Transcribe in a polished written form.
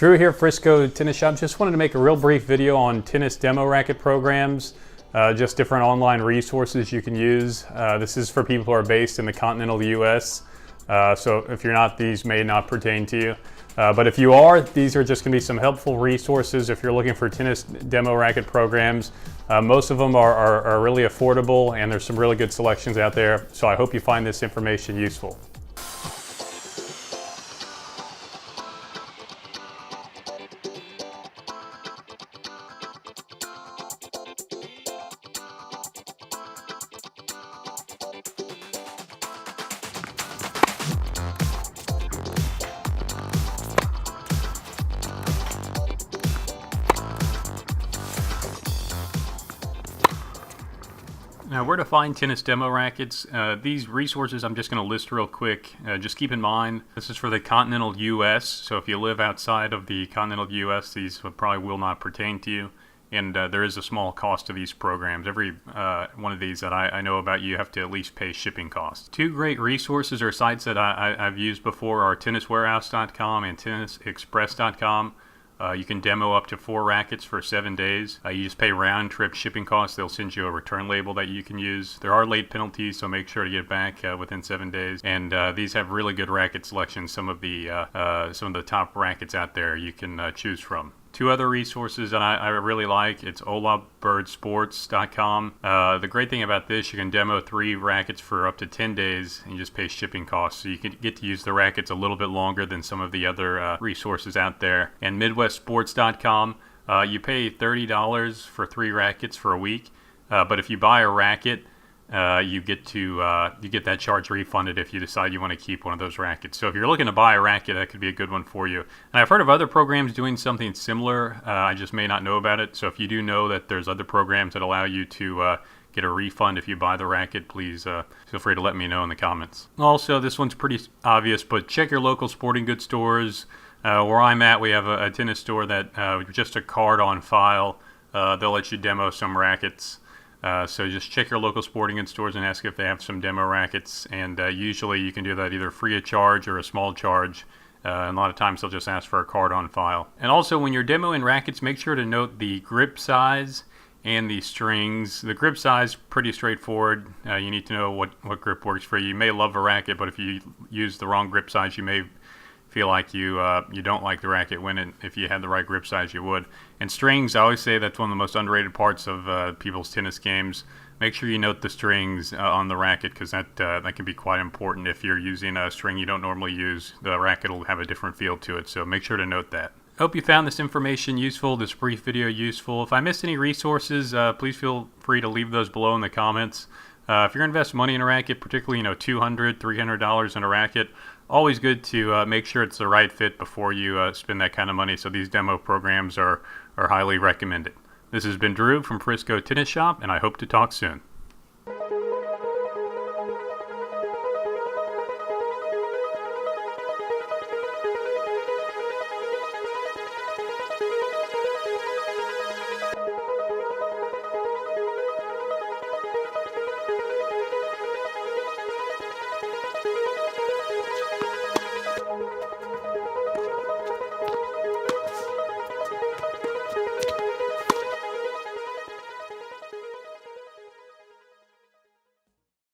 Drew here, Frisco Tennis Shop. Just wanted to make a real brief video on tennis demo racket programs, just different online resources you can use. This is for people who are based in the continental US, so if you're not, these may not pertain to you. But if you are, these are just going to be some helpful resources if you're looking for tennis demo racket programs. Most of them are really affordable, and there's some really good selections out there, so I hope you find this information useful. Now, where to find tennis demo rackets? These resources I'm just going to list real quick. Just keep in mind, this is for the continental US, so if you live outside of the continental US, these probably will not pertain to you. And there is a small cost to these programs. Every one of these that I know about, you have to at least pay shipping costs. Two great resources or sites that I've used before are tenniswarehouse.com and tennisexpress.com. You can demo up to 4 rackets for 7 days. You just pay round-trip shipping costs. They'll send you a return label that you can use. There are late penalties, so make sure to get it back within 7 days. And these have really good racket selections. Some of the top rackets out there you can choose from. Two other resources that I really like, it's olabirdsports.com. The great thing about this, you can demo 3 rackets for up to 10 days and you just pay shipping costs. So you can get to use the rackets a little bit longer than some of the other resources out there. And midwestsports.com, you pay $30 for 3 rackets for a week. But if you buy a racket, you get that charge refunded if you decide you want to keep one of those rackets. So if you're looking to buy a racket, that could be a good one for you. And I've heard of other programs doing something similar. I just may not know about it. So if you do know that there's other programs that allow you to get a refund if you buy the racket, please feel free to let me know in the comments. Also, this one's pretty obvious, but check your local sporting goods stores. Where I'm at, we have a tennis store that just a card on file. They'll let you demo some rackets. So just check your local sporting goods stores and ask if they have some demo rackets, and usually you can do that either free of charge or a small charge. And a lot of times they'll just ask for a card on file. And also, when you're demoing rackets, make sure to note the grip size and the strings. The grip size, pretty straightforward. You need to know what grip works for you. You may love a racket, but if you use the wrong grip size, you may feel like you don't like the racket when if you had the right grip size, you would. And strings, I always say that's one of the most underrated parts of people's tennis games. Make sure you note the strings on the racket, because that can be quite important. If you're using a string you don't normally use, the racket will have a different feel to it, so make sure to note that. Hope you found this information useful, this brief video useful. If I missed any resources, please feel free to leave those below in the comments. If you're going to invest money in a racket, particularly $200, $300 in a racket, always good to make sure it's the right fit before you spend that kind of money. So these demo programs are highly recommended. This has been Drew from Frisco Tennis Shop, and I hope to talk soon.